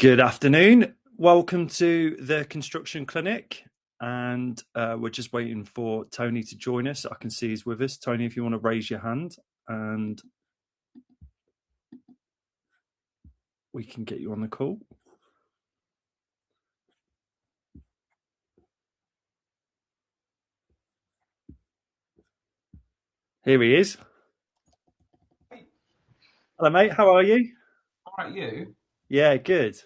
Good afternoon. Welcome to the construction clinic. And we're just waiting for Tony to join us. I can see he's with us. Tony, if you want to raise your hand and we can get you on the call. Here he is. Hello, mate. How are you? All right, you. Yeah, good.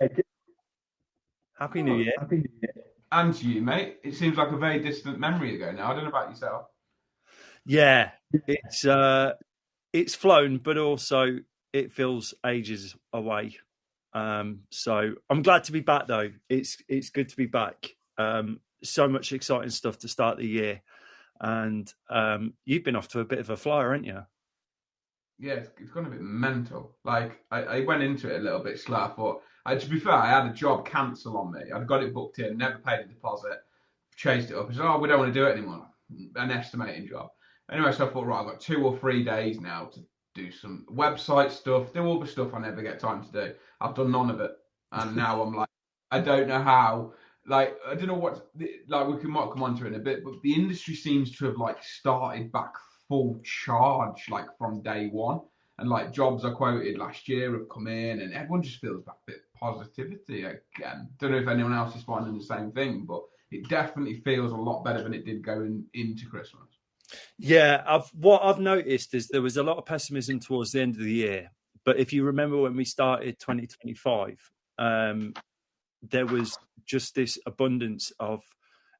Happy New Year. Happy New Year. And to you, mate. It seems like a very distant memory ago now. I don't know about yourself. Yeah, it's flown, but also it feels ages away. So I'm glad to be back, though. It's good to be back. So much exciting stuff to start the year, and you've been off to a bit of a flyer, haven't you? Yeah, it's gone a bit mental. Like, I went into it a little bit slow. I thought, to be fair, I had a job cancel on me. I'd got it booked in, never paid a deposit, chased it up. I said, oh, we don't want to do it anymore. An estimating job. Anyway, so I thought, right, I've got 2 or 3 days now to do some website stuff, do all the stuff I never get time to do. I've done none of it. And now I'm like, I don't know how. Like, I don't know what, like, might come on to it in a bit, but the industry seems to have, like, started back full charge, like, from day one. And, like, jobs I quoted last year have come in, and everyone just feels that bit of positivity again. Don't know if anyone else is finding the same thing, but it definitely feels a lot better than it did going into Christmas. Yeah, what I've noticed is there was a lot of pessimism towards the end of the year, but if you remember when we started 2025, there was just this abundance of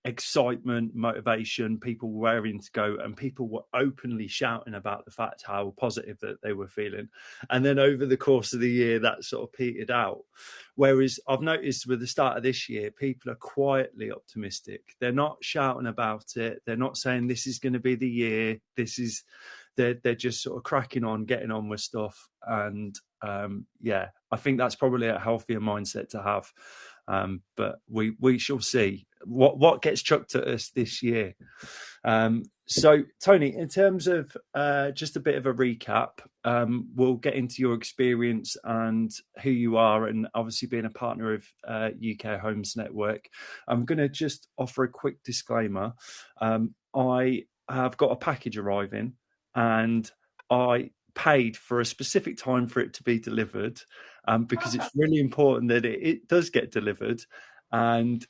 excitement, motivation, people raring to go, and people were openly shouting about the fact how positive that they were feeling. And then over the course of the year, that sort of petered out. Whereas I've noticed with the start of this year, people are quietly optimistic. They're not shouting about it. They're not saying this is going to be the year. They're just sort of cracking on, getting on with stuff. And yeah, I think that's probably a healthier mindset to have. But we shall see what gets chucked at us this year. So, Tony, in terms of just a bit of a recap, we'll get into your experience and who you are, and obviously being a partner of UK Homes Network. I'm going to just offer a quick disclaimer. I have got a package arriving, and I paid for a specific time for it to be delivered, because it's really important that it does get delivered. And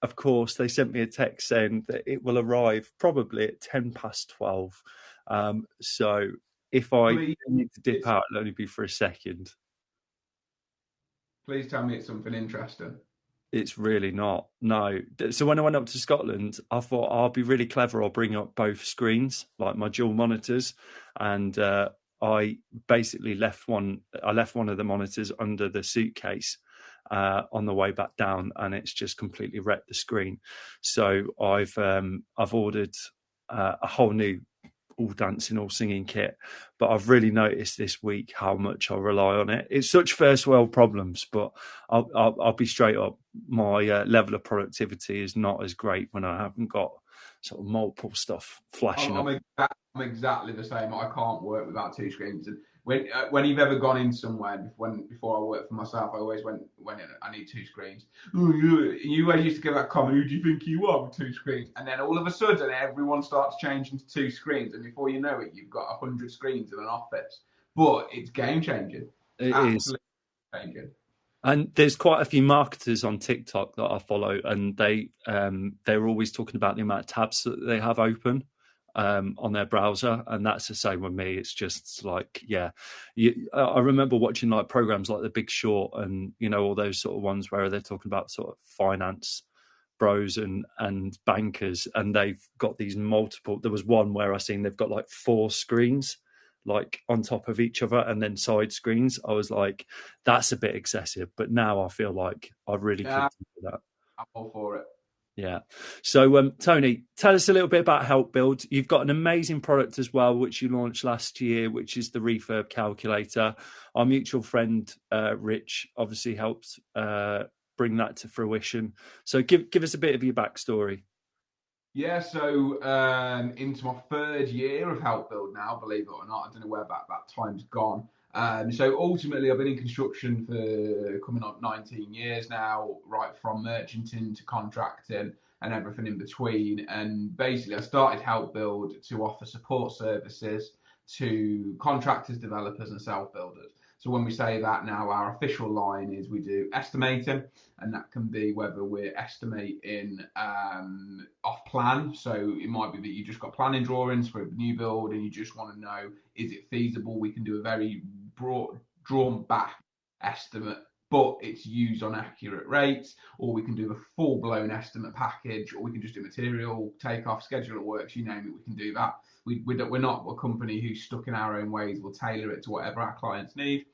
of course, they sent me a text saying that it will arrive probably at 12:10. So if I Please, need to dip out, it'll only be for a second. please tell me it's something interesting. It's really not. No. So when I went up to Scotland, I thought I'll be really clever. I'll bring up both screens, like my dual monitors, and I basically left one. I left one of the monitors under the suitcase on the way back down, and it's just completely wrecked the screen. So I've ordered a whole new all dancing, all singing kit. But I've really noticed this week how much I rely on it. It's such first world problems, but I'll be straight up. My level of productivity is not as great when I haven't got sort of multiple stuff flashing up. I'm exactly the same. I can't work without 2 screens. And when you've ever gone in somewhere, before I worked for myself, I always went in. I need 2 screens. Oh, you always used to give that comment. Who do you think you are with 2 screens? And then all of a sudden, everyone starts changing to 2 screens, and before you know it, you've got 100 screens in an office. But it's game changing. It's It is. absolutely changing. And there's quite a few marketers on TikTok that I follow, and they're always talking about the amount of tabs that they have open on their browser, and that's the same with me. It's just like, yeah, I remember watching like programs like The Big Short, and all those sort of ones where they're talking about sort of finance bros and bankers, and they've got these multiple. There was one where I seen they've got like 4 screens like on top of each other and then side screens. I was like, that's a bit excessive, but now I feel like I really could Yeah, do that. I'm all for it. Yeah. So, Tony, tell us a little bit about HelpBuild. You've got an amazing product as well, which you launched last year, which is the refurb calculator. Our mutual friend, Rich, obviously helped bring that to fruition. So give us a bit of your backstory. Yeah, so into my 3rd year of HelpBuild now, believe it or not. I don't know where that time's gone. So ultimately, I've been in construction for coming up 19 years now, right from merchanting to contracting and everything in between. And basically, I started HelpBuild to offer support services to contractors, developers, and self-builders. So when we say that now, our official line is we do estimating, and that can be whether we're estimating off plan. So it might be that you just got planning drawings for a new build and you just want to know, is it feasible? We can do a very broad, drawn back estimate, but it's used on accurate rates, or we can do the full blown estimate package, or we can just do material, take off, schedule of works, you name it, we can do that. We're not a company who's stuck in our own ways. We'll tailor it to whatever our clients need.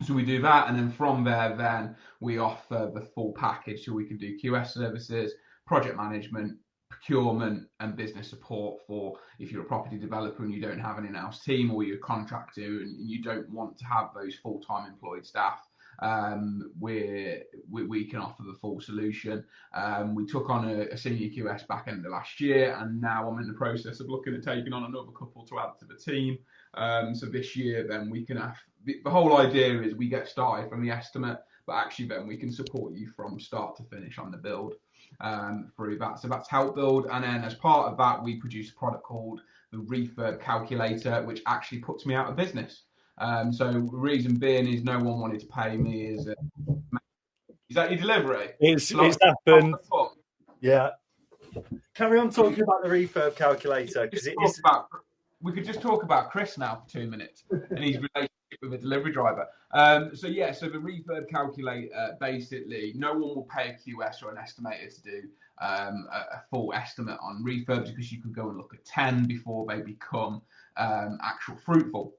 So we do that, and then from there, then we offer the full package. So we can do QS services, project management, procurement, and business support for if you're a property developer and you don't have an in-house team, or you're a contractor and you don't want to have those full-time employed staff. We can offer the full solution. We took on a senior QS back end of last year, and now I'm in the process of looking at taking on another couple to add to the team. So this year, then we can have the whole idea is we get started from the estimate, but actually then we can support you from start to finish on the build through that. So that's HelpBuild, and then as part of that, we produce a product called the refurb calculator, which actually puts me out of business. So the reason being is no one wanted to pay me is that your delivery? It's happened. Yeah. Carry on talking about the refurb calculator, because it is. We could just talk about Chris now for 2 minutes and his relationship with a delivery driver. So the refurb calculator, basically, no one will pay a QS or an estimator to do a full estimate on refurbs, because you could go and look at 10 before they become actual fruitful.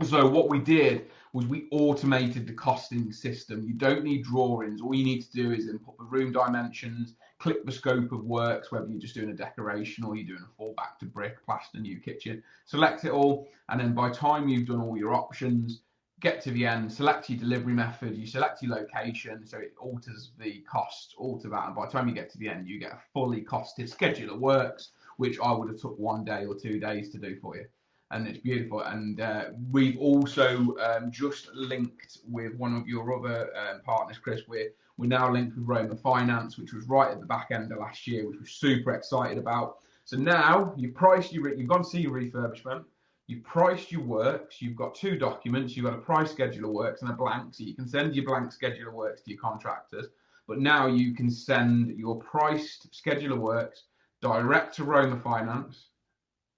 So what we did was we automated the costing system. You don't need drawings. All you need to do is input the room dimensions, click the scope of works, whether you're just doing a decoration or you're doing a fallback to brick, plaster, new kitchen, select it all. And then by the time you've done all your options, get to the end, select your delivery method, you select your location, so it alters the costs, alter that. And by the time you get to the end, you get a fully costed schedule of works, which I would have took 1 day or 2 days to do for you. And it's beautiful. And we've also just linked with one of your other partners, Chris. We're now linked with Roma Finance, which was right at the back end of last year, which we're super excited about. So now you've gone to see your refurbishment, you've priced your works, you've got 2 documents, you've got a price schedule of works and a blank, so you can send your blank schedule of works to your contractors. But now you can send your priced schedule of works direct to Roma Finance,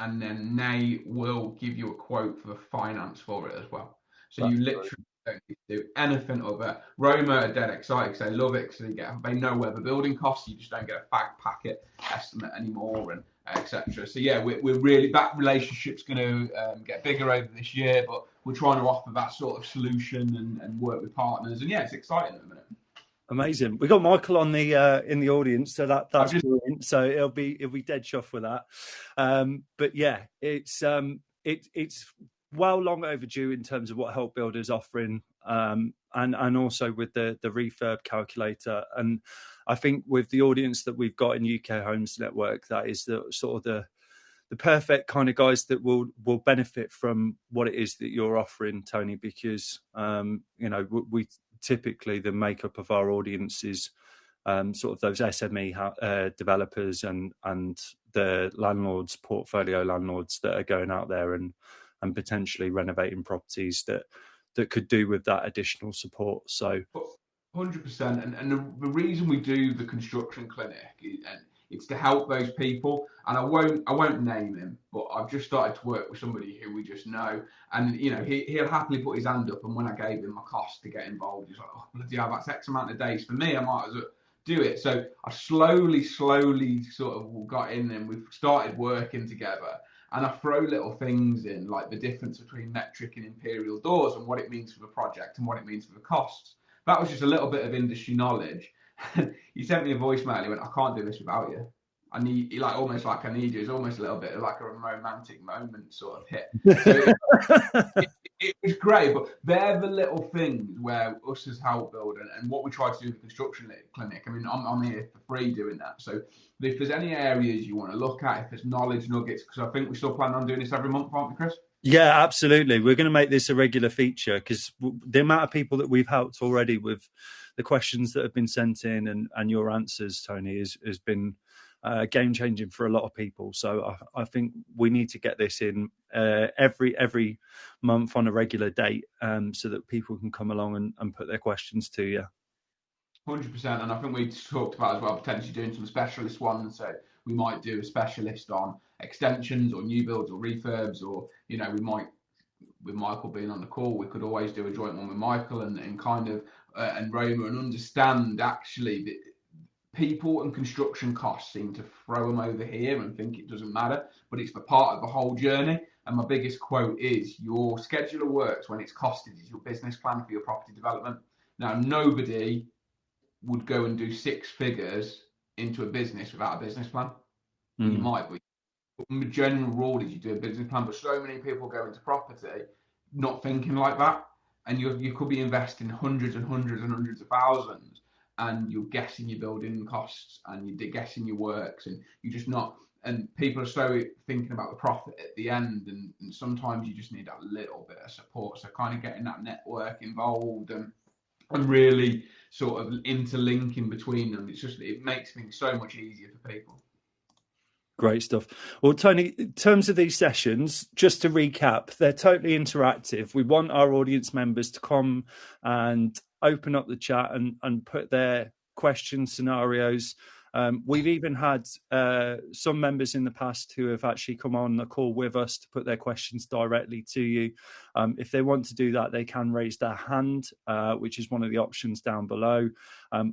and then they will give you a quote for the finance for it as well. So you literally don't need to do anything other. Roma are dead excited because they love it, because they know where the building costs. You just don't get a fag packet estimate anymore, and etc. So yeah, we're really, that relationship's going to get bigger over this year, but we're trying to offer that sort of solution and work with partners. And yeah, it's exciting at the minute. Amazing. We got Michael on the in the audience, so that's brilliant. So it'll be dead chuffed with that. But yeah, it's well long overdue in terms of what HelpBuild is offering, and also with the refurb calculator. And I think with the audience that we've got in UK Homes Network, that is the sort of the perfect kind of guys that will benefit from what it is that you're offering, Tony, because we typically, the makeup of our audience is sort of those SME developers and the landlords, portfolio landlords that are going out there and potentially renovating properties that could do with that additional support. So 100%. And the reason we do the construction clinic and it's to help those people. And I won't name him, but I've just started to work with somebody who we just know. And, he'll happily put his hand up. And when I gave him my cost to get involved, he's like, oh, bloody hell, that's X amount of days for me. I might as well do it. So I slowly sort of got in and we've started working together. And I throw little things in, like the difference between metric and imperial doors and what it means for the project and what it means for the costs. That was just a little bit of industry knowledge. He sent me a voicemail. He went, I can't do this without you. I need, almost like I need you. It's almost a little bit like a romantic moment sort of hit. So it was great, but they're the little things where us as HelpBuild and what we try to do in the construction clinic. I mean, I'm here for free doing that. So if there's any areas you want to look at, if there's knowledge nuggets, because I think we still plan on doing this every month, aren't we, Chris? Yeah, absolutely. We're going to make this a regular feature because the amount of people that we've helped already with the questions that have been sent in and your answers, Tony, has been game changing for a lot of people. So I think we need to get this in every month on a regular date, so that people can come along and put their questions to you. 100%, and I think we talked about as well potentially doing some specialist ones. So we might do a specialist on extensions or new builds or refurbs, or we might, with Michael being on the call, we could always do a joint one with Michael and kind of and Roma, and understand actually that people and construction costs seem to throw them over here and think it doesn't matter, but it's the part of the whole journey. And my biggest quote is, your schedule of works when it's costed is your business plan for your property development. Now, nobody would go and do six figures into a business without a business plan. Well, you might, but the general rule is you do a business plan. But so many people go into property not thinking like that, and you could be investing hundreds and hundreds and hundreds of thousands, and you're guessing your building costs and you're guessing your works, and you're just not. And people are so thinking about the profit at the end, and sometimes you just need that little bit of support. So kind of getting that network involved and really sort of interlinking between them. It makes things so much easier for people. Great stuff. Well, Tony, in terms of these sessions, just to recap, they're totally interactive. We want our audience members to come and open up the chat and put their questions, scenarios. We've even had some members in the past who have actually come on the call with us to put their questions directly to you. If they want to do that, they can raise their hand, which is one of the options down below,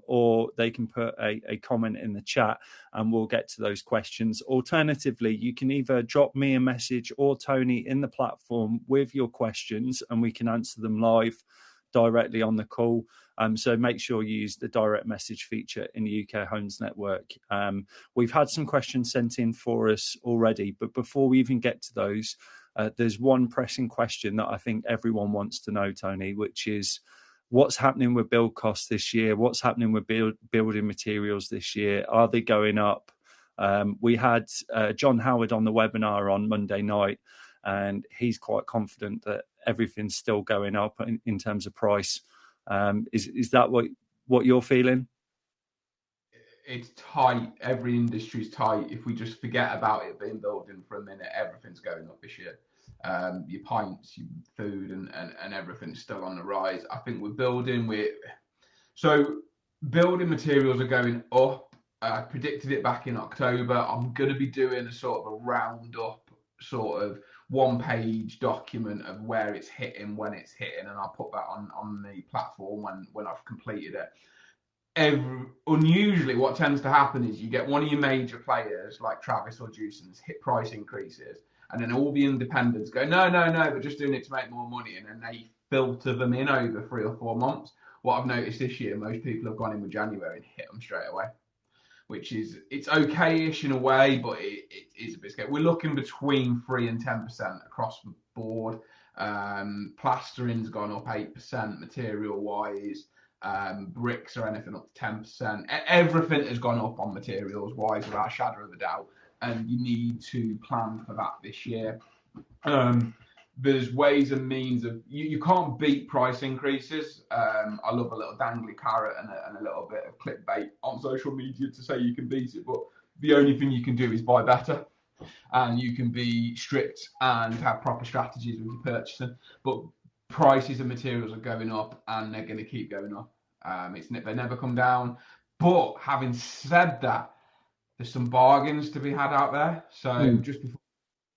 or they can put a comment in the chat and we'll get to those questions. Alternatively, you can either drop me a message or Tony in the platform with your questions and we can answer them live directly on the call. So make sure you use the direct message feature in the UK Homes Network. We've had some questions sent in for us already, but before we even get to those, there's one pressing question that I think everyone wants to know, Tony, which is what's happening with build costs this year? What's happening with building materials this year? Are they going up? We had John Howard on the webinar on Monday night, and he's quite confident that everything's still going up in terms of price. Is that what you're feeling? It's tight. Every industry's tight. If we just forget about it being building for a minute, everything's going up this year. Your pints, your food, and everything's still on the rise. I think building materials are going up. I predicted it back in October. I'm going to be doing a sort of a roundup, sort of one-page document of where it's hitting, when it's hitting, and I'll put that on the platform when I've completed it. Unusually, what tends to happen is you get one of your major players like Travis or Jewson's hit price increases, and then all the independents go, no, we're just doing it to make more money, and then they filter them in over 3 or 4 months. What I've noticed this year, most people have gone in with January and hit them straight away, which is, it's okay-ish in a way, but it is a bit scary. We're looking between 3 and 10% across the board. Plastering's gone up 8% material-wise. Bricks are anything up to 10%. Everything has gone up on materials-wise without a shadow of a doubt, and you need to plan for that this year. There's ways and means of you can't beat price increases. I love a little dangly carrot and a little bit of clickbait on social media to say you can beat it, but the only thing you can do is buy better, and you can be strict and have proper strategies with your purchasing. But prices of materials are going up, and they're going to keep going up. They never come down. But having said that, there's some bargains to be had out there. So just before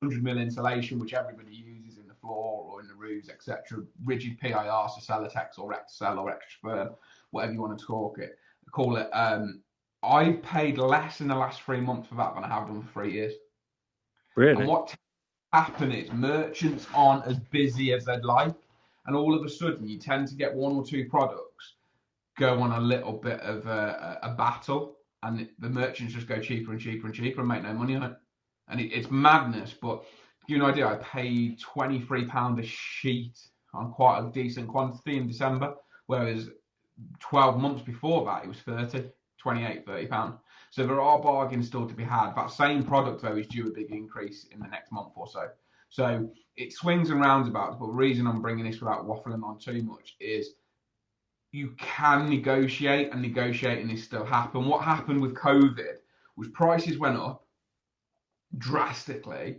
100 mil insulation, which everybody uses in the floor or in the roofs, etc., rigid PIR, so Celotex or Excel or Extra Firm, whatever you want to call it. I paid less in the last 3 months for that than I have done for 3 years. Really? And what happens is merchants aren't as busy as they'd like, and all of a sudden you tend to get 1 or 2 products go on a little bit of a battle, and the merchants just go cheaper and cheaper and cheaper and make no money on it. And it's madness. But to give you an idea, I paid £23 a sheet on quite a decent quantity in December, whereas 12 months before that it was 30 pounds. So there are bargains still to be had. That same product though is due a big increase in the next month or so. So it swings and roundabouts. But the reason I'm bringing this without waffling on too much is you can negotiate, and negotiating is still happen. What happened with COVID was prices went up drastically,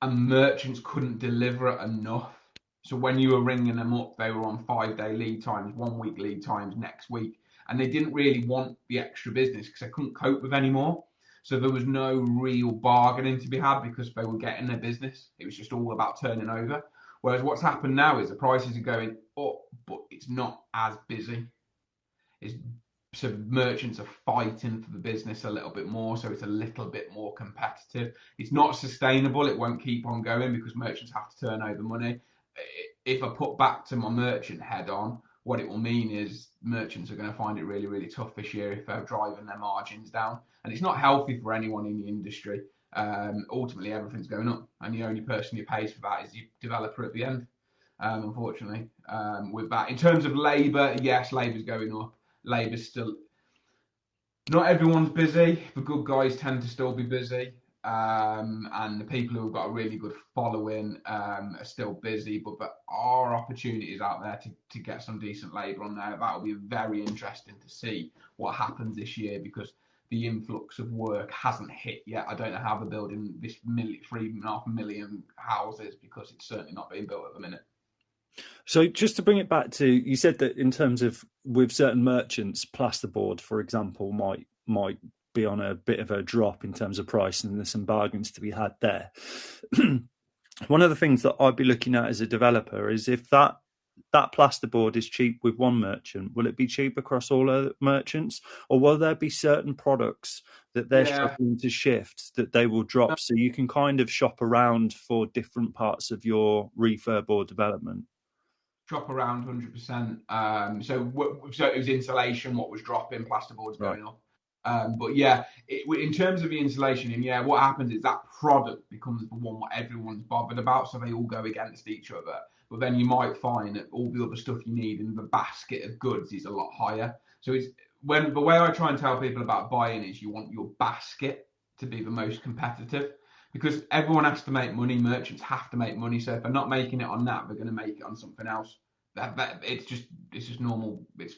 and merchants couldn't deliver it enough. So when you were ringing them up, they were on 5-day lead times, 1 week lead times next week, and they didn't really want the extra business because they couldn't cope with anymore. So there was no real bargaining to be had because they were getting their business. It was just all about turning over. Whereas what's happened now is the prices are going up, but it's not as busy. It's, so merchants are fighting for the business a little bit more, so it's a little bit more competitive. It's not sustainable. It won't keep on going because merchants have to turn over money. If I put back to my merchant head on, what it will mean is merchants are going to find it really, really tough this year if they're driving their margins down. And it's not healthy for anyone in the industry. Ultimately, everything's going up, and the only person who pays for that is the developer at the end, unfortunately. With that, in terms of labour, yes, labour's going up. Labour's still, not everyone's busy. The good guys tend to still be busy. And the people who have got a really good following are still busy, but there are opportunities out there to get some decent labour on there. That will be very interesting to see what happens this year because the influx of work hasn't hit yet. I don't know how they're building this 3.5 million houses because it's certainly not being built at the minute. So just to bring it back to, you said that in terms of with certain merchants, plasterboard, for example, might be on a bit of a drop in terms of price, and there's some bargains to be had there. One of the things that I'd be looking at as a developer is if that plasterboard is cheap with one merchant, will it be cheap across all other merchants, or will there be certain products that they're struggling to shift that they will drop, so you can kind of shop around for different parts of your refurb or development? Drop around 100%. So it was insulation, what was dropping, plasterboard's going up. But yeah, in terms of the insulation, and yeah, what happens is that product becomes the one what everyone's bothered about, so they all go against each other. But then you might find that all the other stuff you need in the basket of goods is a lot higher. So it's when the way I try and tell people about buying is you want your basket to be the most competitive. Because everyone has to make money, merchants have to make money. So if they're not making it on that, they're going to make it on something else. It's just normal. It's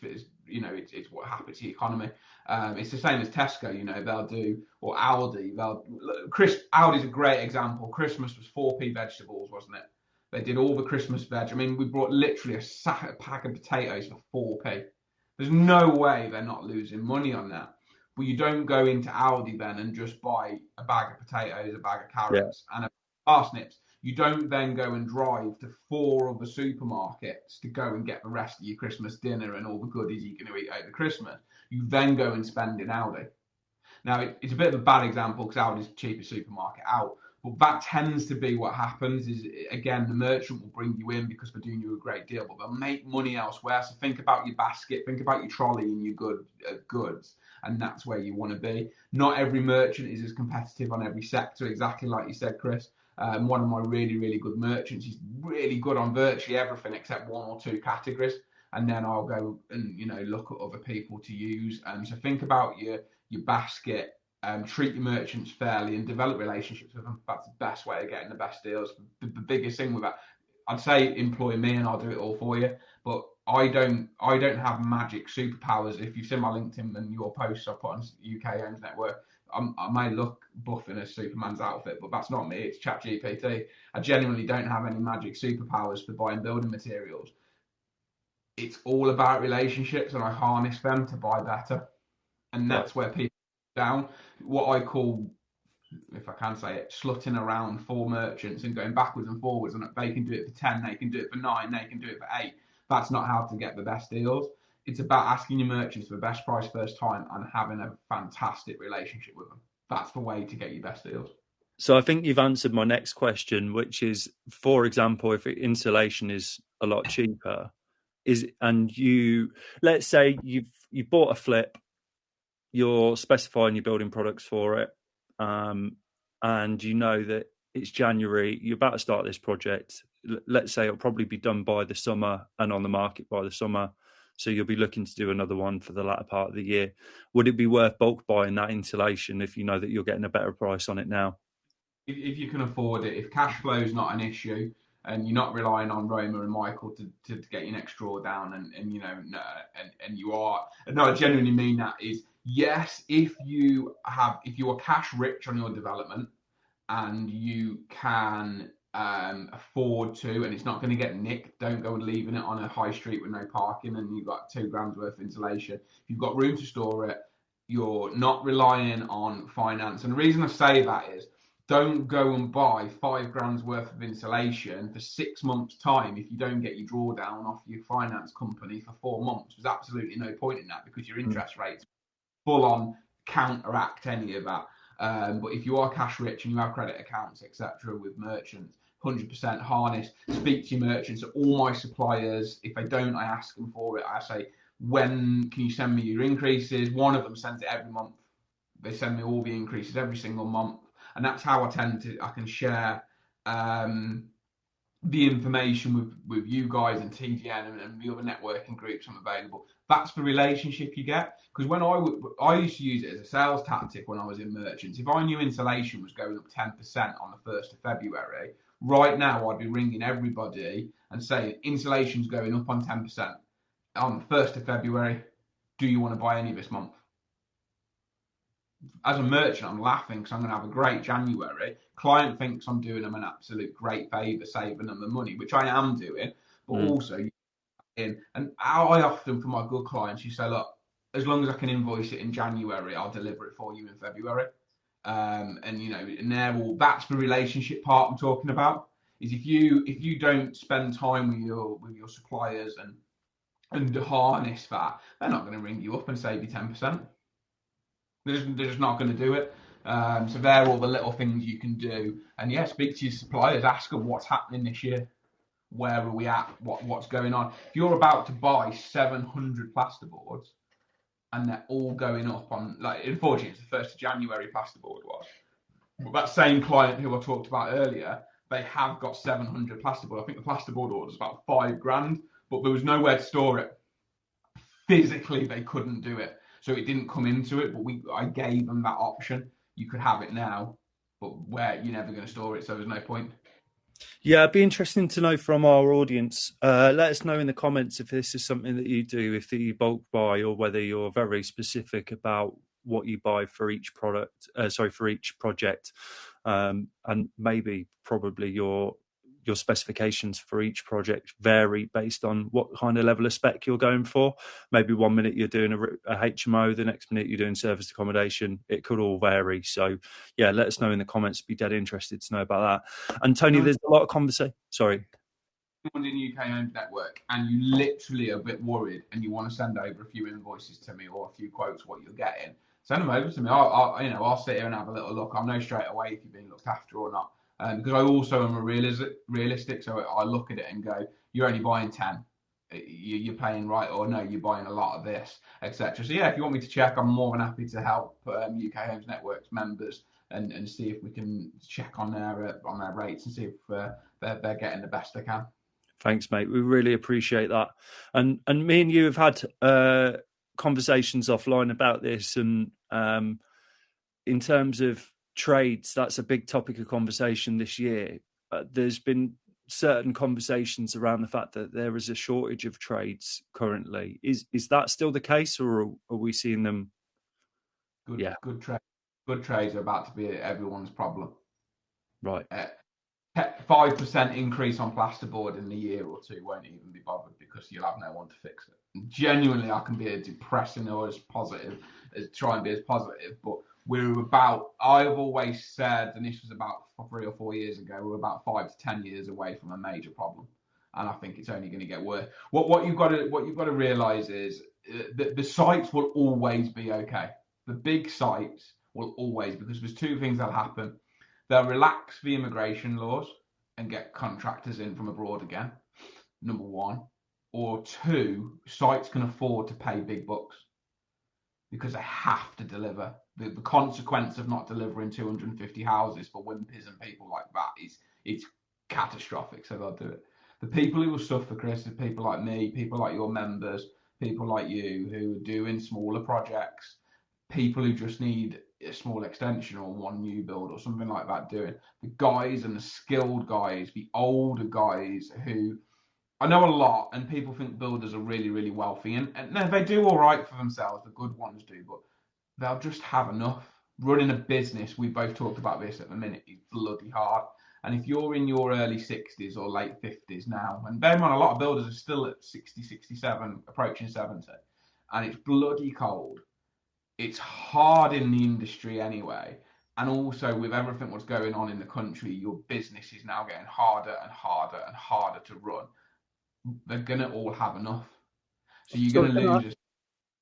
what happens to the economy. It's the same as Tesco. They'll do, or Aldi. Aldi's a great example. Christmas was 4p vegetables, wasn't it? They did all the Christmas veg. I mean, we brought literally a pack of potatoes for 4p. There's no way they're not losing money on that. But you don't go into Aldi then and just buy a bag of potatoes, a bag of carrots, and a parsnips. You don't then go and drive to 4 other supermarkets to go and get the rest of your Christmas dinner and all the goodies you're going to eat over Christmas. You then go and spend in Aldi. Now, it's a bit of a bad example because Aldi's the cheapest supermarket out. But that tends to be what happens is, again, the merchant will bring you in because they're doing you a great deal, but they'll make money elsewhere. So think about your basket, think about your trolley and your goods, and that's where you want to be. Not every merchant is as competitive on every sector, exactly like you said, Chris. One of my really, really good merchants, he's really good on virtually everything except 1 or 2 categories. And then I'll go and look at other people to use. So think about your basket. Treat your merchants fairly and develop relationships with them. That's the best way of getting the best deals. The biggest thing with that, I'd say employ me and I'll do it all for you. But I don't have magic superpowers. If you've seen my LinkedIn and your posts I put on UK Homes Network, I may look buff in a Superman's outfit, but that's not me. It's ChatGPT. I genuinely don't have any magic superpowers for buying building materials. It's all about relationships, and I harness them to buy better. And that's where people down what I call, if I can say it, slutting around for merchants and going backwards and forwards, and they can do it for 10, they can do it for 9, they can do it for 8. That's not how to get the best deals. It's about asking your merchants for the best price first time and having a fantastic relationship with them. That's the way to get your best deals. So I think you've answered my next question, which is, for example, if insulation is a lot cheaper, let's say you've bought a flip, you're specifying your building products for it, and you know that it's January, you're about to start this project. Let's say it'll probably be done by the summer and on the market by the summer. So you'll be looking to do another one for the latter part of the year. Would it be worth bulk buying that insulation if you know that you're getting a better price on it now? if you can afford it, if cash flow is not an issue, and you're not relying on Roma and Michael to get your next drawdown, and you know, no, and you are, no, I genuinely mean that, is yes, if you are cash rich on your development and you can afford to, and it's not going to get nicked, don't go and leaving it on a high street with no parking and you've got 2 grams worth of insulation. If you've got room to store it, you're not relying on finance. And the reason I say that is, don't go and buy 5 grand's worth of insulation for 6 months' time if you don't get your drawdown off your finance company for 4 months. There's absolutely no point in that, because your interest rates full on counteract any of that. But if you are cash rich and you have credit accounts, etc., with merchants, 100% harness, speak to your merchants. All my suppliers, if they don't, I ask them for it. I say, when can you send me your increases? One of them sends it every month. They send me all the increases every single month. And that's how I can share the information with you guys and TDN and the other networking groups I'm available. That's the relationship you get. Because when I used to use it as a sales tactic when I was in merchants. If I knew insulation was going up 10% on the 1st of February, right now I'd be ringing everybody and saying insulation's going up on 10% on the 1st of February. Do you want to buy any this month? As a merchant, I'm laughing because I'm going to have a great January. Client thinks I'm doing them an absolute great favour, saving them the money, which I am doing, but also and I often, for my good clients, you say, look, as long as I can invoice it in January, I'll deliver it for you in February. And you know, and that's the relationship part I'm talking about. Is if you don't spend time with your suppliers and harness that, they're not going to ring you up and save you 10%. They're just not going to do it. So they're all the little things you can do. And yeah, speak to your suppliers, ask them what's happening this year. Where are we at? What's going on? If you're about to buy 700 plasterboards and they're all going up on, like, unfortunately, it's the 1st of January plasterboard was. But that same client who I talked about earlier, they have got 700 plasterboard. I think the plasterboard order is about 5 grand, but there was nowhere to store it. Physically, they couldn't do it. So it didn't come into it, but I gave them that option. You could have it now, but where you're never going to store it, so there's no point. Yeah, it'd be interesting to know from our audience. Let us know in the comments if this is something that you do, if you bulk buy, or whether you're very specific about what you buy for each product. For each project, and maybe probably your specifications for each project vary based on what kind of level of spec you're going for. Maybe 1 minute you're doing a HMO, the next minute you're doing service accommodation. It could all vary. So yeah, let us know in the comments. Be dead interested to know about that. And Tony, there's a lot of conversation. Sorry. In UK Homes Network, and you literally are a bit worried, and you want to send over a few invoices to me or a few quotes what you're getting, send them over to me. I'll sit here and have a little look. I'll know straight away if you're being looked after or not. Because I also am a realistic, so I look at it and go, you're only buying 10. You're paying right, or no, you're buying a lot of this, etc. So yeah, if you want me to check, I'm more than happy to help UK Homes Network's members and see if we can check on their rates and see if they're getting the best they can. Thanks, mate. We really appreciate that. And me and you have had conversations offline about this, and in terms of trades, that's a big topic of conversation this year. There's been certain conversations around the fact that there is a shortage of trades currently. Is that still the case, or are we seeing them? Good trades are about to be everyone's problem. Right. 5% increase on plasterboard in a year or two won't even be bothered, because you'll have no one to fix it. And genuinely, I can be as depressing or as positive, try and be as positive, but I've always said, and this was about 3 or 4 years ago, we're about 5 to 10 years away from a major problem. And I think it's only going to get worse. What you've got to realize is the sites will always be okay. The big sites will always, because there's 2 things that'll happen. They'll relax the immigration laws and get contractors in from abroad again, number 1. Or 2, sites can afford to pay big bucks because they have to deliver. The consequence of not delivering 250 houses for wimpers and people like that it's catastrophic, so they'll do it. The people who will suffer, Chris, are people like me, people like your members, people like you who are doing smaller projects, people who just need a small extension or one new build or something like that doing. The guys and the skilled guys, the older guys who I know a lot, and people think builders are really, really wealthy, and no, they do all right for themselves. The good ones do, but they'll just have enough. Running a business, we both talked about this at the minute, is bloody hard. And if you're in your early 60s or late 50s now, and bear in mind, a lot of builders are still at 60, 67, approaching 70, and it's bloody cold. It's hard in the industry anyway. And also, with everything what's going on in the country, your business is now getting harder and harder and harder to run. They're going to all have enough. So you're So going to lose.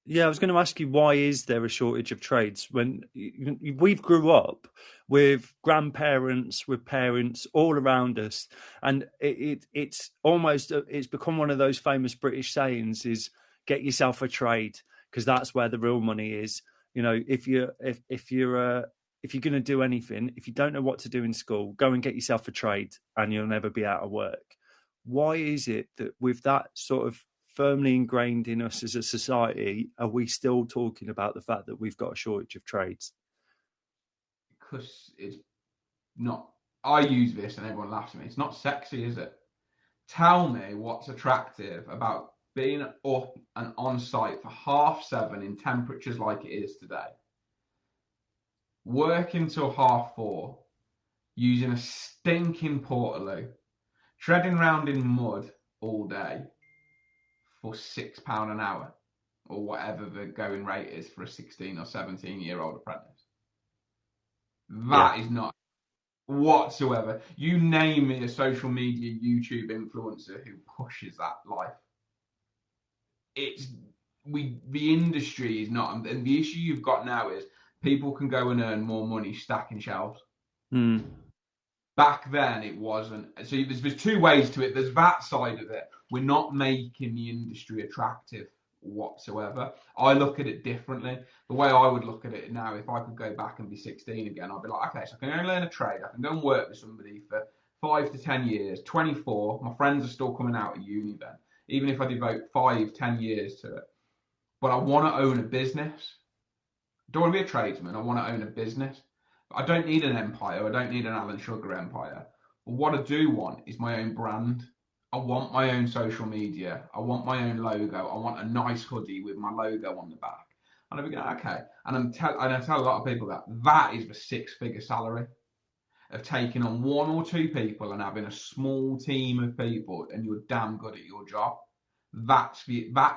yeah, I was going to ask you, why is there a shortage of trades when we've grew up with grandparents, with parents all around us, and it's almost it's become one of those famous British sayings: is get yourself a trade, because that's where the real money is. You know, if you're going to do anything, if you don't know what to do in school, go and get yourself a trade, and you'll never be out of work. Why is it that with that sort of firmly ingrained in us as a society, are we still talking about the fact that we've got a shortage of trades? Because it's not. I use this and everyone laughs at me. It's not sexy, is it? Tell me what's attractive about being up and on site for 7:30 in temperatures like it is today, working till 4:30, using a stinking portaloo, treading round in mud all day for £6 an hour, or whatever the going rate is for a 16 or 17-year-old apprentice. Yeah. That is not whatsoever. You name me a social media YouTube influencer who pushes that life. It's the industry is not, and the issue you've got now is people can go and earn more money stacking shelves. Mm. Back then it wasn't. So there's two ways to it. There's that side of it. We're not making the industry attractive whatsoever. I look at it differently. The way I would look at it now, if I could go back and be 16 again, I'd be like, okay, so I can go and learn a trade. I can go and work with somebody for 5 to 10 years. 24, my friends are still coming out of uni then, even if I devote 5, 10 years to it. But I want to own a business. I don't want to be a tradesman. I want to own a business. I don't need an empire. I don't need an Alan Sugar empire. But what I do want is my own brand. I want my own social media. I want my own logo. I want a nice hoodie with my logo on the back. And I'll be going, okay. And I tell a lot of people that is the 6-figure salary of taking on 1 or 2 people and having a small team of people, and you're damn good at your job. That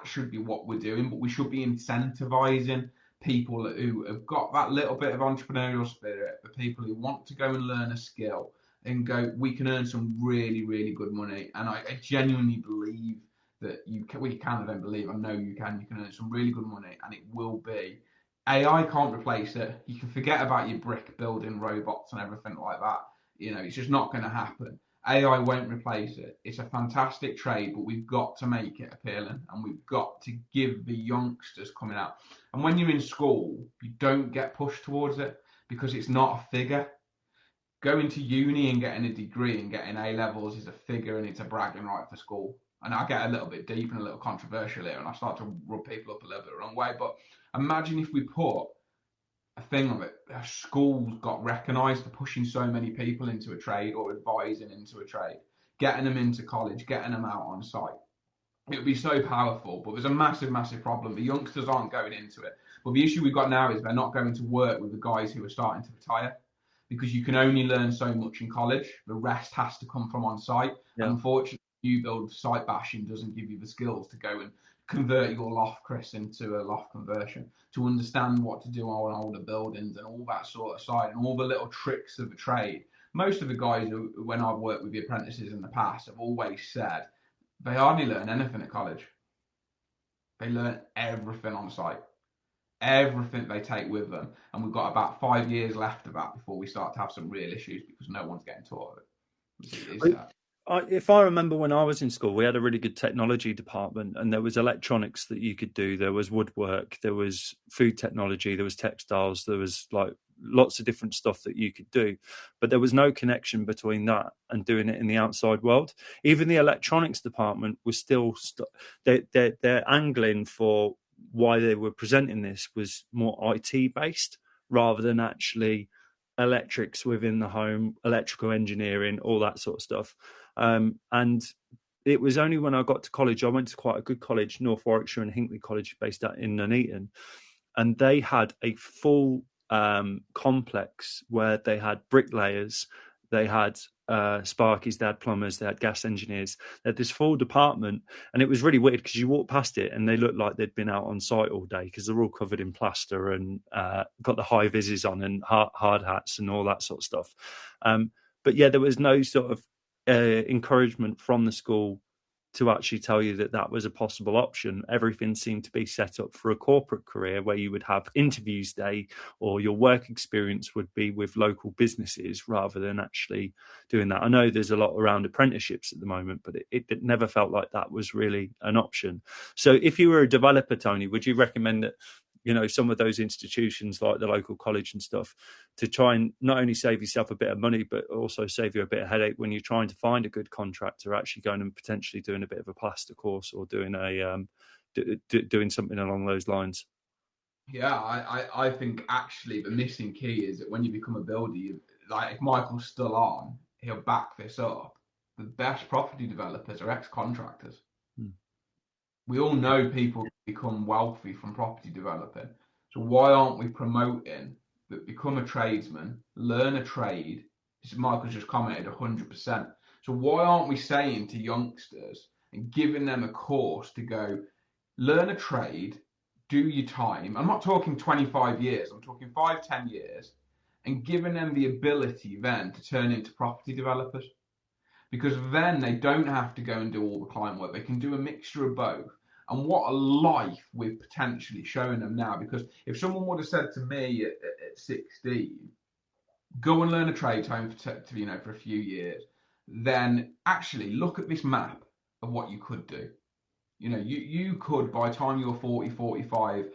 should be what we're doing, but we should be incentivizing people who have got that little bit of entrepreneurial spirit, the people who want to go and learn a skill and go, we can earn some really, really good money. And I genuinely believe that we can then believe, I know you can earn some really good money, and it will be. AI can't replace it. You can forget about your brick building robots and everything like that. You know, it's just not going to happen. AI won't replace it. It's a fantastic trade, but we've got to make it appealing, and we've got to give the youngsters coming out. And when you're in school, you don't get pushed towards it because it's not a figure. Going to uni and getting a degree and getting A levels is a figure, and it's a bragging right for school. And I get a little bit deep and a little controversial here, and I start to rub people up a little bit the wrong way. But imagine if we put a thing of it, schools got recognised for pushing so many people into a trade or advising into a trade, getting them into college, getting them out on site. It would be so powerful, but there's a massive, massive problem. The youngsters aren't going into it. But the issue we've got now is they're not going to work with the guys who are starting to retire, because you can only learn so much in college. The rest has to come from on site. Yeah. And unfortunately, new build site bashing doesn't give you the skills to go and convert your loft, Chris, into a loft conversion, to understand what to do on older buildings and all that sort of side and all the little tricks of the trade. Most of the guys, when I've worked with the apprentices in the past, have always said they hardly learn anything at college. They learn everything on site, everything they take with them. And we've got about 5 years left of that before we start to have some real issues because no one's getting taught of it. If I remember when I was in school, we had a really good technology department, and there was electronics that you could do. There was woodwork, there was food technology, there was textiles, there was like lots of different stuff that you could do. But there was no connection between that and doing it in the outside world. Even the electronics department was still, they're angling for why they were presenting this was more IT based rather than actually electrics within the home, electrical engineering, all that sort of stuff. And it was only when I got to college, I went to quite a good college, North Warwickshire and Hinckley College, based out in Nuneaton, and they had a full complex where they had bricklayers, they had sparkies, they had plumbers, they had gas engineers. They had this full department, and it was really weird because you walk past it and they looked like they'd been out on site all day because they're all covered in plaster and got the high vises on and hard hats and all that sort of stuff. But yeah, there was no sort of encouragement from the school to actually tell you that that was a possible option. Everything seemed to be set up for a corporate career where you would have interviews day, or your work experience would be with local businesses rather than actually doing that. I know there's a lot around apprenticeships at the moment, but it never felt like that was really an option. So if you were a developer, Tony, would you recommend that, you know, some of those institutions like the local college and stuff, to try and not only save yourself a bit of money, but also save you a bit of headache when you're trying to find a good contractor, actually going and potentially doing a bit of a plaster course or doing a doing something along those lines? Yeah, I think actually the missing key is that when you become a builder, like if Michael's still on, he'll back this up. The best property developers are ex-contractors. We all know people become wealthy from property developing. So why aren't we promoting that become a tradesman, learn a trade? Michael's just commented 100%. So why aren't we saying to youngsters and giving them a course to go learn a trade, do your time? I'm not talking 25 years, I'm talking 5-10 years, and giving them the ability then to turn into property developers. Because then they don't have to go and do all the client work. They can do a mixture of both. And what a life we're potentially showing them now. Because if someone would have said to me at 16, go and learn a trade home for a few years, then actually look at this map of what you could do. You could, by the time you're 40, 45,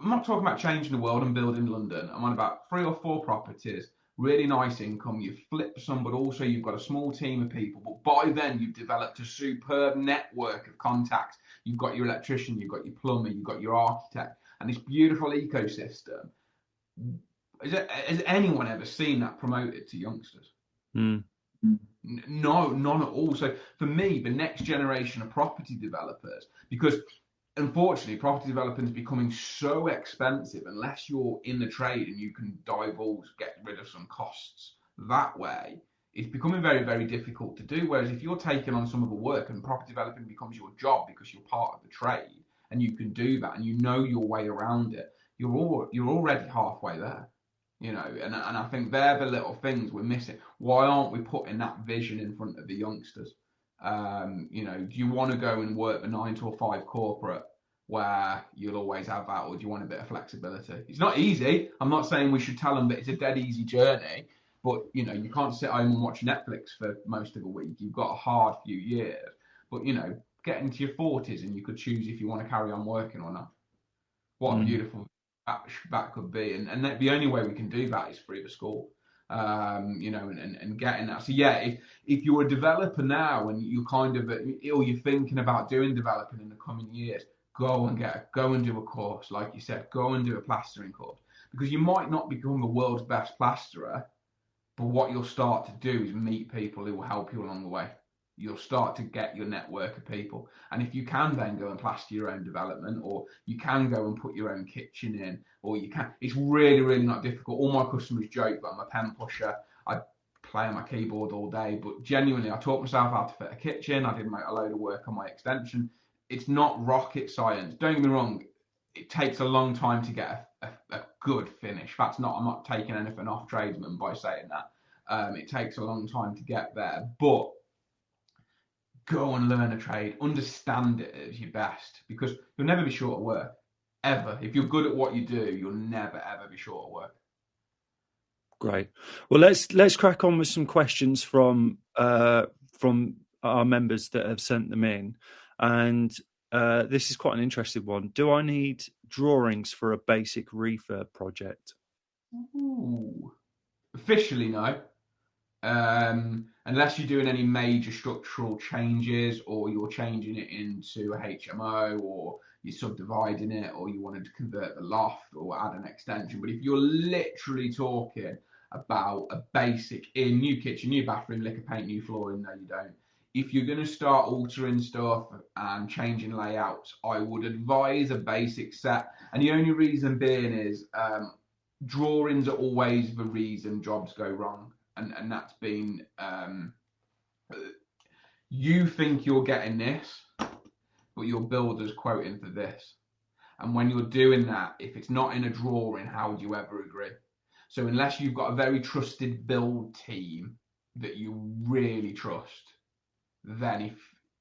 I'm not talking about changing the world and building London. I'm on about 3 or 4 properties, really nice income. You flip some, but also you've got a small team of people. But by then, you've developed a superb network of contacts. You've got your electrician, you've got your plumber, you've got your architect, and this beautiful ecosystem. Has anyone ever seen that promoted to youngsters? No, none at all. So for me, the next generation of property developers, because unfortunately, property developing is becoming so expensive unless you're in the trade and you can divulge, get rid of some costs that way. It's becoming very, very difficult to do. Whereas if you're taking on some of the work and property developing becomes your job because you're part of the trade and you can do that and you know your way around it, you're already halfway there. And I think they're the little things we're missing. Why aren't we putting that vision in front of the youngsters? Do you want to go and work the 9 to 5 corporate where you'll always have that, or do you want a bit of flexibility? It's not easy. I'm not saying we should tell them that it's a dead easy journey, but you can't sit home and watch Netflix for most of a week. You've got a hard few years, but get into your 40s and you could choose if you want to carry on working or not. What a beautiful that could be, and the only way we can do that is through the school. And getting that. So yeah, if you're a developer now and you're or you're thinking about doing developing in the coming years, go and do a course, like you said, go and do a plastering course, because you might not become the world's best plasterer, but what you'll start to do is meet people who will help you along the way. You'll start to get your network of people. And if you can then go and plaster your own development, or you can go and put your own kitchen in, or it's really, really not difficult. All my customers joke that I'm a pen pusher. I play on my keyboard all day, but genuinely, I taught myself how to fit a kitchen. I did a load of work on my extension. It's not rocket science. Don't get me wrong. It takes a long time to get a good finish. I'm not taking anything off tradesmen by saying that. It takes a long time to get there, but go and learn a trade, understand it as your best, because you'll never be short of work, ever. If you're good at what you do, you'll never, ever be short of work. Great. Well, let's crack on with some questions from our members that have sent them in. And this is quite an interesting one. Do I need drawings for a basic refurb project? Ooh. Officially, no. unless you're doing any major structural changes, or you're changing it into a HMO, or you're subdividing it, or you wanted to convert the loft or add an extension. But if you're literally talking about a basic new kitchen, new bathroom, liquor paint, new flooring, no, you don't. If you're going to start altering stuff and changing layouts, I would advise a basic set. And the only reason being is drawings are always the reason jobs go wrong. And that's been you think you're getting this, but your builder's quoting for this. And when you're doing that, if it's not in a drawing, how do you ever agree? So unless you've got a very trusted build team that you really trust, then if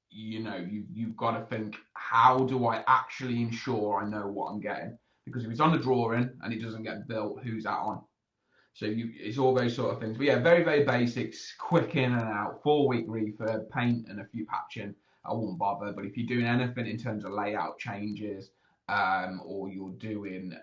you've got to think, how do I actually ensure I know what I'm getting? Because if it's on the drawing and it doesn't get built, who's that on? So it's all those sort of things. But yeah, very, very basics, quick in and out, 4-week refurb, paint and a few patching. I won't bother. But if you're doing anything in terms of layout changes, or you're doing,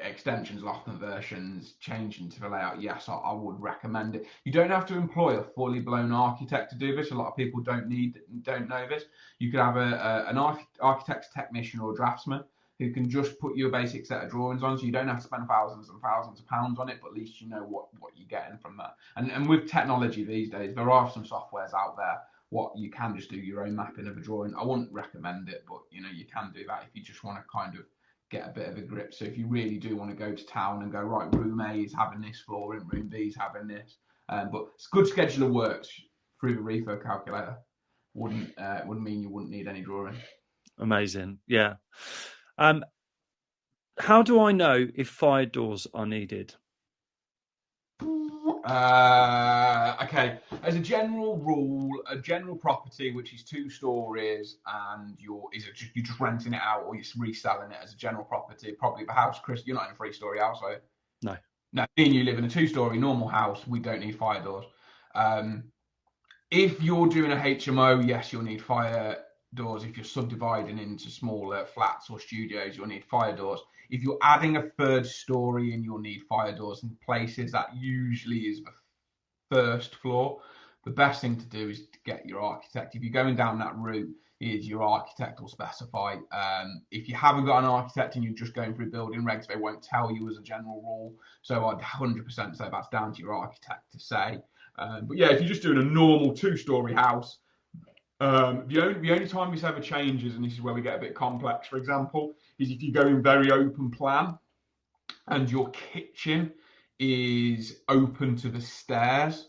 extensions, loft conversions, changing to the layout, yes, I would recommend it. You don't have to employ a fully blown architect to do this. A lot of people don't know this. You could have an architect's technician or a draftsman who can just put you a basic set of drawings on, so you don't have to spend thousands and thousands of pounds on it, but at least you know what you're getting from that. And with technology these days, there are some softwares out there what you can just do your own mapping of a drawing. I wouldn't recommend it, but you can do that if you just want to kind of get a bit of a grip. So if you really do want to go to town and go, right, room A is having this flooring, room B is having this, but it's good schedule of works through the refurb calculator. Wouldn't mean you wouldn't need any drawing. Amazing. Yeah. How do I know if fire doors are needed? Okay, as a general rule, a general property which is 2 stories and you're just renting it out or you're reselling it as a general property, probably the house, Chris, you're not in a 3-story house, are you? No. No, me and you live in a 2-story normal house, we don't need fire doors. If you're doing a HMO, yes, you'll need fire doors. If you're subdividing into smaller flats or studios, you'll need fire doors. If you're adding a 3rd story and you'll need fire doors in places, that usually is the 1st floor. The best thing to do is to get your architect. If you're going down that route, is your architect will specify. If you haven't got an architect and you're just going through building regs, they won't tell you as a general rule. So I'd 100% say that's down to your architect to say. But yeah, if you're just doing a normal 2-story house, the only time this ever changes, and this is where we get a bit complex, for example, is if you go in very open plan and your kitchen is open to the stairs,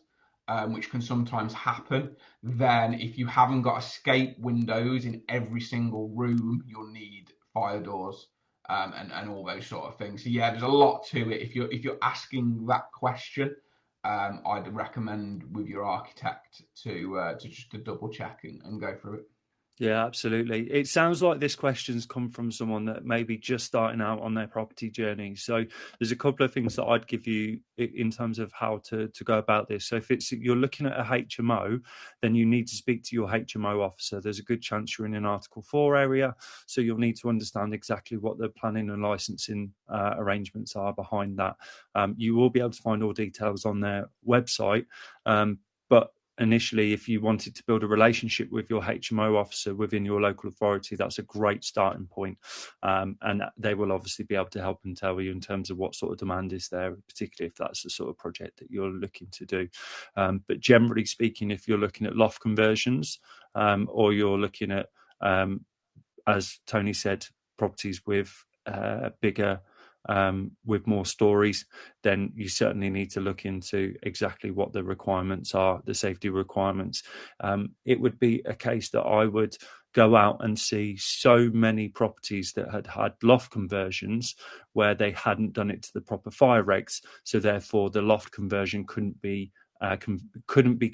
which can sometimes happen, then if you haven't got escape windows in every single room, you'll need fire doors, and all those sort of things. So yeah, there's a lot to it. If you're asking that question, I'd recommend with your architect to just to double check and go through it. Yeah, absolutely. It sounds like this question's come from someone that may be just starting out on their property journey. So there's a couple of things that I'd give you in terms of how to go about this. So if you're looking at a HMO, then you need to speak to your HMO officer. There's a good chance you're in an Article 4 area, so you'll need to understand exactly what the planning and licensing arrangements are behind that. You will be able to find all details on their website, but initially, if you wanted to build a relationship with your HMO officer within your local authority, that's a great starting point. And they will obviously be able to help and tell you in terms of what sort of demand is there, particularly if that's the sort of project that you're looking to do. But generally speaking, if you're looking at loft conversions, or you're looking at, as Tony said, properties with bigger with more stories, then you certainly need to look into exactly what the requirements are, the safety requirements. It would be a case that I would go out and see so many properties that had loft conversions where they hadn't done it to the proper fire regs, so therefore the loft conversion couldn't be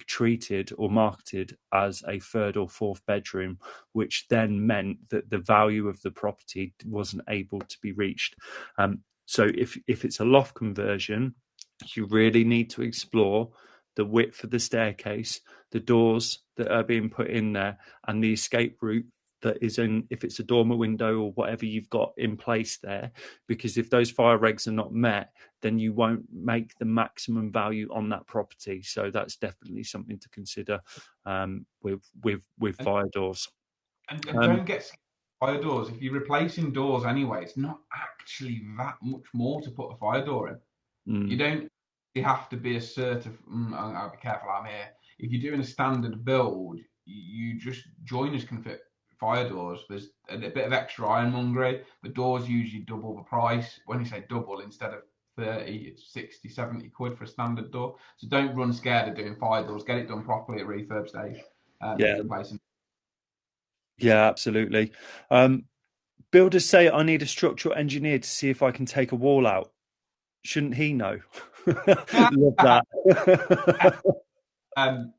treated or marketed as a 3rd or 4th bedroom, which then meant that the value of the property wasn't able to be reached. So if it's a loft conversion, you really need to explore the width of the staircase, the doors that are being put in there, and the escape route that is in, if it's a dormer window or whatever you've got in place there, because if those fire regs are not met, then you won't make the maximum value on that property. So that's definitely something to consider with fire doors. And don't get scared of fire doors. If you're replacing doors anyway, it's not actually that much more to put a fire door in. You don't you have to be a certain. I'll be careful. I'm here. If you're doing a standard build, you just joiners can fit fire doors. There's a bit of extra ironmongery. The doors usually double the price. When you say double, instead of 30, it's 60, 70 quid for a standard door. So don't run scared of doing fire doors. Get it done properly at refurb stage. If Yeah, you're replacing. yeah, absolutely. Builders say I need a structural engineer to see if I can take a wall out. Shouldn't he know? Love that. um,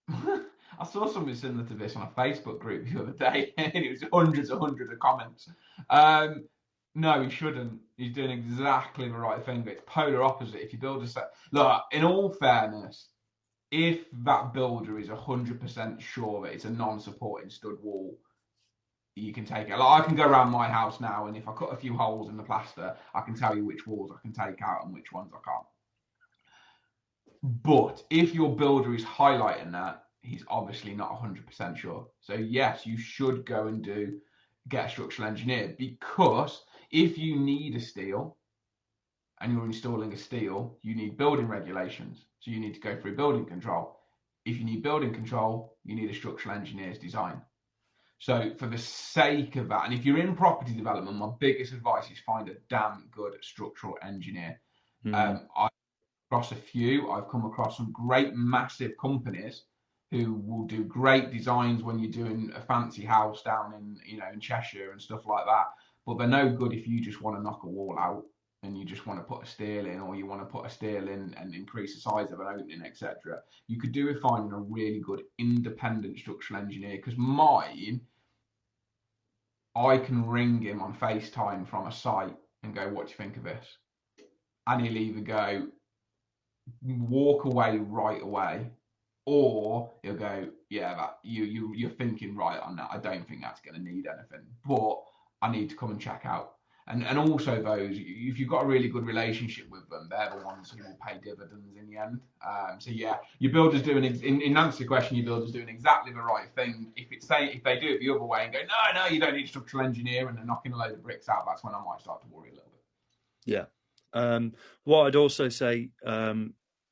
I saw something similar to this on a Facebook group the other day, and it was hundreds of comments. No, he shouldn't. He's doing exactly the right thing. But it's polar opposite. If you build a set, look, in all fairness, if that builder is 100% sure that it's a non-supporting stud wall, you can take it. Like, I can go around my house now, and if I cut a few holes in the plaster, I can tell you which walls I can take out and which ones I can't. But if your builder is highlighting that, he's obviously not 100% sure. So yes, you should go and get a structural engineer, because if you need a steel and you're installing a steel, you need building regulations. So you need to go through building control. If you need building control, you need a structural engineer's design. So for the sake of that, and if you're in property development, my biggest advice is find a damn good structural engineer. I've come across some great massive companies who will do great designs when you're doing a fancy house down in Cheshire and stuff like that, but they're no good if you just want to knock a wall out and you just want to put a steel in, or you want to put a steel in and increase the size of an opening, etc. You could do with finding a really good independent structural engineer, because mine, I can ring him on FaceTime from a site and go, what do you think of this? And he'll either go, walk away right away, or he'll go, yeah, that you're thinking right on that. I don't think that's going to need anything, but I need to come and check out. And also those, if you've got a really good relationship with them, they're the ones who will pay dividends in the end. So yeah, your builder's doing, in answer to the question, your builder's doing exactly the right thing. If they do it the other way and go, no, you don't need a structural engineer, and they're knocking a load of bricks out, that's when I might start to worry a little bit. Yeah. What I'd also say,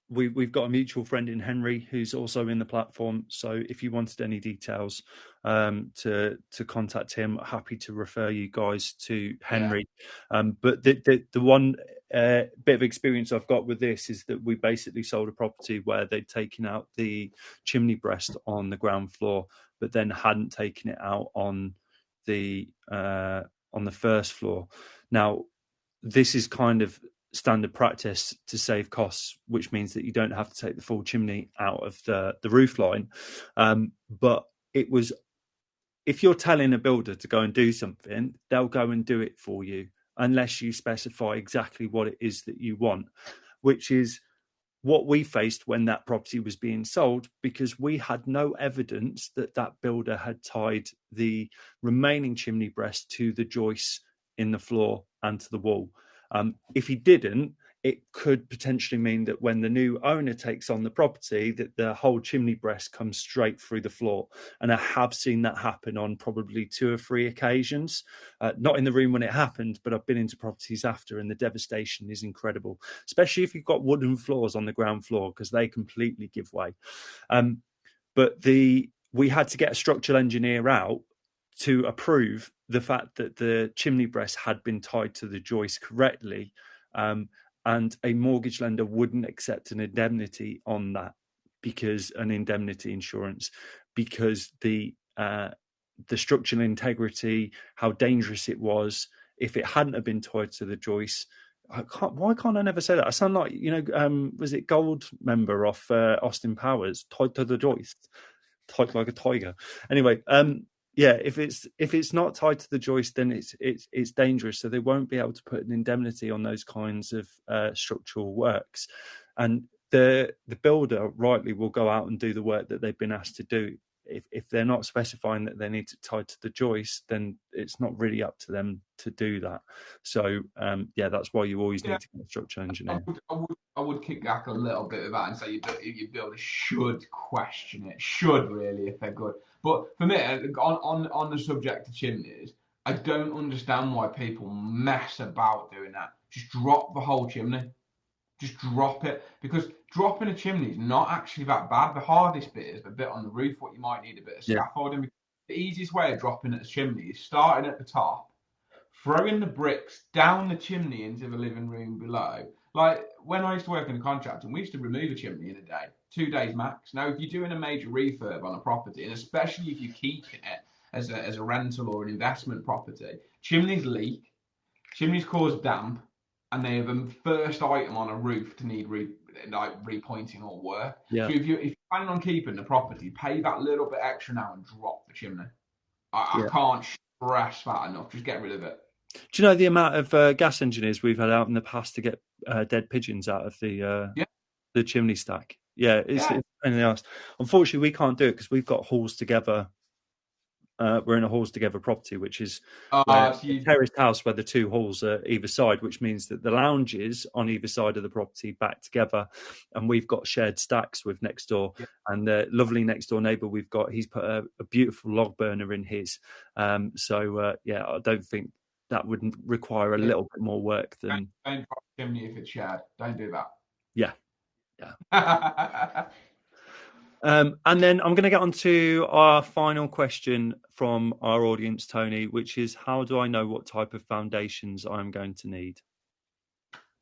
we've got a mutual friend in Henry who's also in the platform. So if you wanted any details to contact him, happy to refer you guys to Henry. Yeah. But the one bit of experience I've got with this is that we basically sold a property where they'd taken out the chimney breast on the ground floor, but then hadn't taken it out on the first floor. Now, this is kind of standard practice to save costs, which means that you don't have to take the full chimney out of the roof line. But it was, if you're telling a builder to go and do something, they'll go and do it for you, unless you specify exactly what it is that you want, which is what we faced when that property was being sold, because we had no evidence that that builder had tied the remaining chimney breast to the joists in the floor and to the wall. If he didn't, it could potentially mean that when the new owner takes on the property, that the whole chimney breast comes straight through the floor. And I have seen that happen on probably 2 or 3 occasions, not in the room when it happened, but I've been into properties after, and the devastation is incredible, especially if you've got wooden floors on the ground floor, because they completely give way. But we had to get a structural engineer out to approve the fact that the chimney breast had been tied to the joist correctly, and a mortgage lender wouldn't accept an indemnity on that, because an indemnity insurance, because the structural integrity, how dangerous it was, if it hadn't have been tied to the joist. Why can't I never say that? I sound like, was it Gold member off Austin Powers, tied to the joist, tied like a tiger. Anyway, yeah, if it's not tied to the joist, then it's dangerous. So they won't be able to put an indemnity on those kinds of structural works, and the builder rightly will go out and do the work that they've been asked to do. if they're not specifying that they need to tie to the joist, then it's not really up to them to do that. So that's why you always need to get a structural engineer. I would kick back a little bit of that and say your builder should question it, should really, if they're good. But for me, on the subject of chimneys, I don't understand why people mess about doing that. Just drop the whole chimney. Just drop it, because dropping a chimney is not actually that bad. The hardest bit is the bit on the roof, what you might need a bit of scaffolding. The easiest way of dropping a chimney is starting at the top, throwing the bricks down the chimney into the living room below. Like when I used to work in a contract, and we used to remove a chimney in a day, 2 days max. Now, if you're doing a major refurb on a property, and especially if you're keeping it as a rental or an investment property, chimneys leak, chimneys cause damp, and they're the first item on a roof to need repointing or work. Yeah. So if you're planning on keeping the property, pay that little bit extra now and drop the chimney. I can't stress that enough. Just get rid of it. Do you know the amount of gas engineers we've had out in the past to get dead pigeons out of the chimney stack? Yeah, it's anything else. Unfortunately, we can't do it because we've got halls together. We're in a halls together property, which is a terraced house where the 2 halls are either side, which means that the lounges on either side of the property back together, and we've got shared stacks with next door. And the lovely next door neighbour he's put a beautiful log burner in his. I don't think that would require a little bit more work than. Don't drop a chimney if it's shared. Don't do that. Yeah. And then I'm going to get on to our final question from our audience, Tony, which is, how do I know what type of foundations I'm going to need?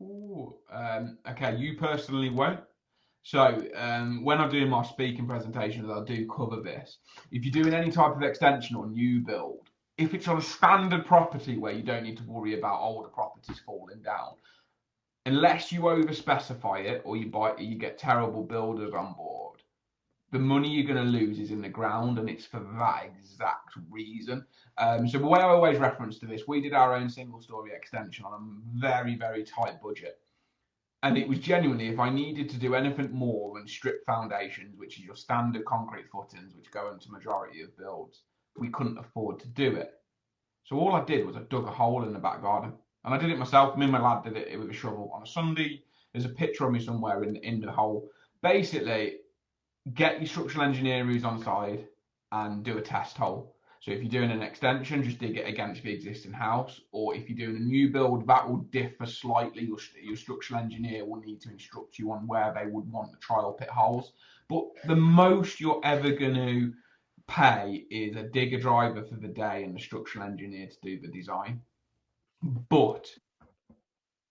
Okay, you personally won't. So when I'm doing my speaking presentations, I do cover this. If you're doing any type of extension or new build, if it's on a standard property where you don't need to worry about older properties falling down, unless you over specify it or you get terrible builders on board, the money you're going to lose is in the ground, and it's for that exact reason. So the way I always reference to this, we did our own single-story extension on a very, very tight budget. And it was genuinely, if I needed to do anything more than strip foundations, which is your standard concrete footings, which go into majority of builds, we couldn't afford to do it. So all I did was I dug a hole in the back garden. And I did it myself. Me and my lad did it with a shovel on a Sunday. There's a picture of me somewhere in the hole. Basically, get your structural engineer who's on side and do a test hole. So if you're doing an extension, just dig it against the existing house. Or if you're doing a new build, that will differ slightly. Your structural engineer will need to instruct you on where they would want the trial pit holes. But the most you're ever going to pay is a digger driver for the day and the structural engineer to do the design. But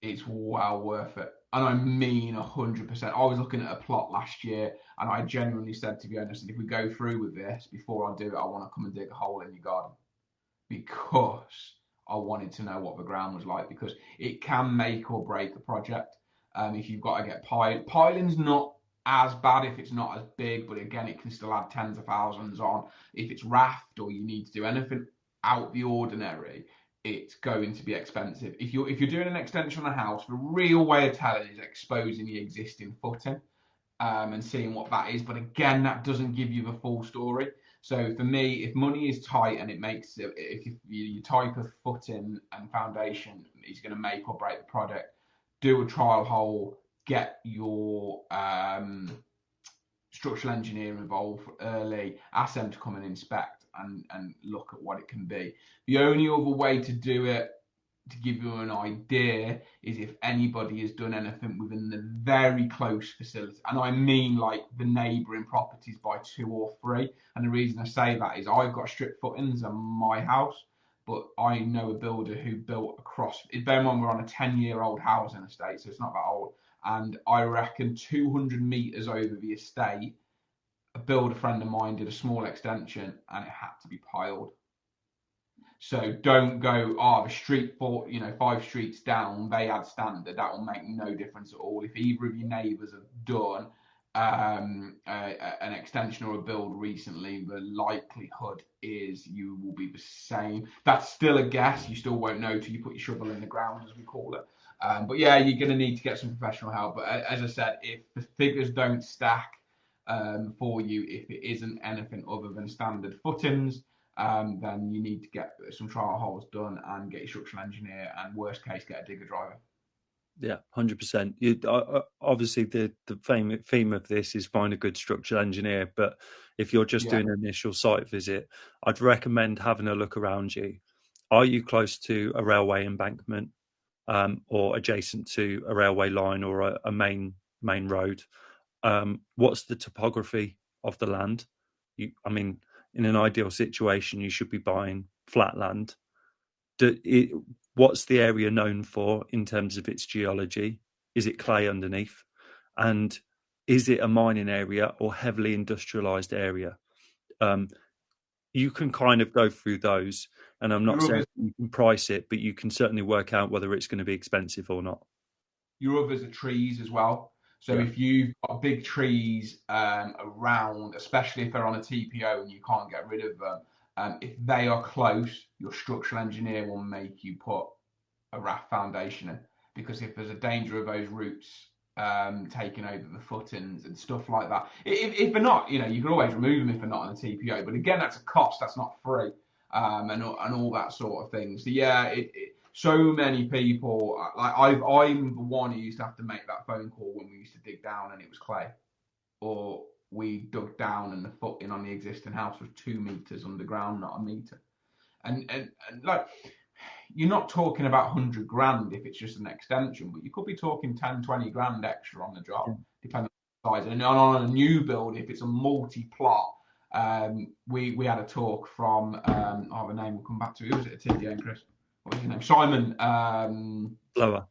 it's well worth it. And I mean 100%. I was looking at a plot last year, and I genuinely said, to be honest, if we go through with this, before I do it, I want to come and dig a hole in your garden, because I wanted to know what the ground was like, because it can make or break a project. If you've got to get piling's not as bad if it's not as big, but again, it can still add tens of thousands on. If it's raft or you need to do anything out the ordinary, it's going to be expensive. If you're doing an extension on a house, the real way of telling is exposing the existing footing and seeing what that is. But again, that doesn't give you the full story. So for me, if money is tight and it makes it, if your type of footing and foundation is going to make or break the product, do a trial hole, get your structural engineer involved early, ask them to come and inspect and look at what it can be. The only other way to do it, to give you an idea, is if anybody has done anything within the very close vicinity, and I mean like the neighbouring properties by 2 or 3. And the reason I say that is I've got strip footings on my house, but I know a builder who built across. Bear in mind, we're on a 10-year-old housing estate, so it's not that old. And I reckon 200 metres over the estate, a builder friend of mine did a small extension and it had to be piled. So don't go, the street 5 streets down, they had standard. That will make no difference at all. If either of your neighbours have done an extension or a build recently, the likelihood is you will be the same. That's still a guess. You still won't know till you put your shovel in the ground, as we call it. But yeah, you're going to need to get some professional help. But as I said, if the figures don't stack, for you. If it isn't anything other than standard footings, then you need to get some trial holes done and get your structural engineer, and worst case, get a digger driver. Yeah, 100%. Obviously, the theme of this is find a good structural engineer. But if you're just doing an initial site visit, I'd recommend having a look around you. Are you close to a railway embankment, or adjacent to a railway line or a main road? What's the topography of the land? I mean, in an ideal situation, you should be buying flat land. What's the area known for in terms of its geology? Is it clay underneath? And is it a mining area or heavily industrialized area? You can kind of go through those, and I'm not saying you can price it, but you can certainly work out whether it's going to be expensive or not. Your others are trees as well. So if you've got big trees around, especially if they're on a TPO and you can't get rid of them, if they are close, your structural engineer will make you put a raft foundation in, because if there's a danger of those roots taking over the footings and stuff like that, if they're not, you can always remove them if they're not on a TPO. But again, that's a cost. That's not free, and all that sort of thing. So yeah, so many people, like I'm the one who used to have to make that phone call when we used to dig down and it was clay, or we dug down and the footing on the existing house was 2 meters underground, not a meter. And like, you're not talking about 100 grand if it's just an extension, but you could be talking 10, 20 grand extra on the job, depending on the size. And on a new build, if it's a multi-plot, we had a talk from, the name will come back to, who was it at TDA and Chris? What was his name? Simon Blower.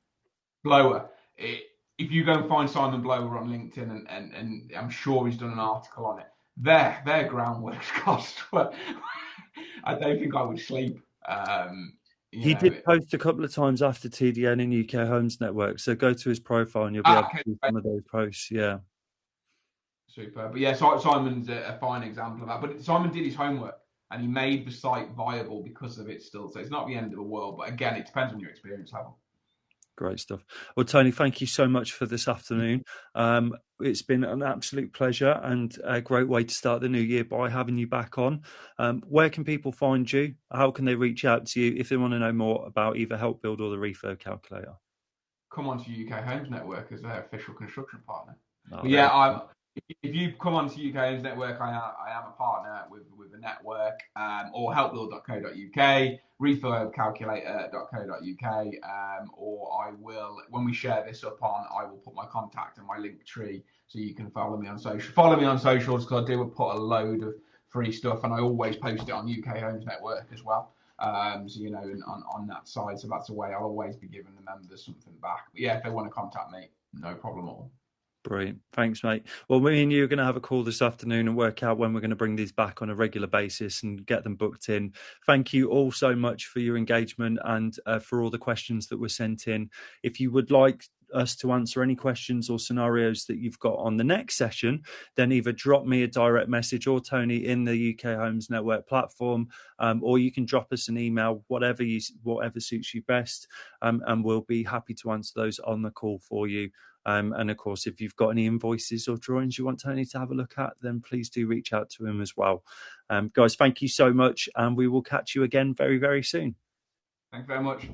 If you go and find Simon Blower on LinkedIn, and I'm sure he's done an article on it, their groundworks cost, I don't think I would sleep. He did post a couple of times after TDN in UK Homes Network, so go to his profile and you'll be able to see some of those posts. Yeah, super. But yeah, Simon's a fine example of that. But Simon did his homework and he made the site viable because of it still. So it's not the end of the world, but again, it depends on your experience level. Great stuff. Well, Tony, thank you so much for this afternoon. It's been an absolute pleasure and a great way to start the new year by having you back on. Where can people find you? How can they reach out to you if they want to know more about either HelpBuild or the refurb calculator? Come on to UK Homes Network as their official construction partner. If you come onto UK Homes Network, I am a partner with the network, or helpbuild.co.uk, refurbcalculator.co.uk, or I will, when we share this up I will put my contact and my link tree so you can follow me on social. Follow me on socials, because I do put a load of free stuff, and I always post it on UK Homes Network as well. So on that side, so that's a way I'll always be giving the members something back. But yeah, if they want to contact me, no problem at all. Brilliant. Thanks, mate. Well, me and you are going to have a call this afternoon and work out when we're going to bring these back on a regular basis and get them booked in. Thank you all so much for your engagement and for all the questions that were sent in. If you would like us to answer any questions or scenarios that you've got on the next session, then either drop me a direct message or Tony in the UK Homes Network platform, or you can drop us an email, whatever suits you best, and we'll be happy to answer those on the call for you. And of course, if you've got any invoices or drawings you want Tony to have a look at, then please do reach out to him as well. Guys, thank you so much, and we will catch you again very, very soon. Thanks very much.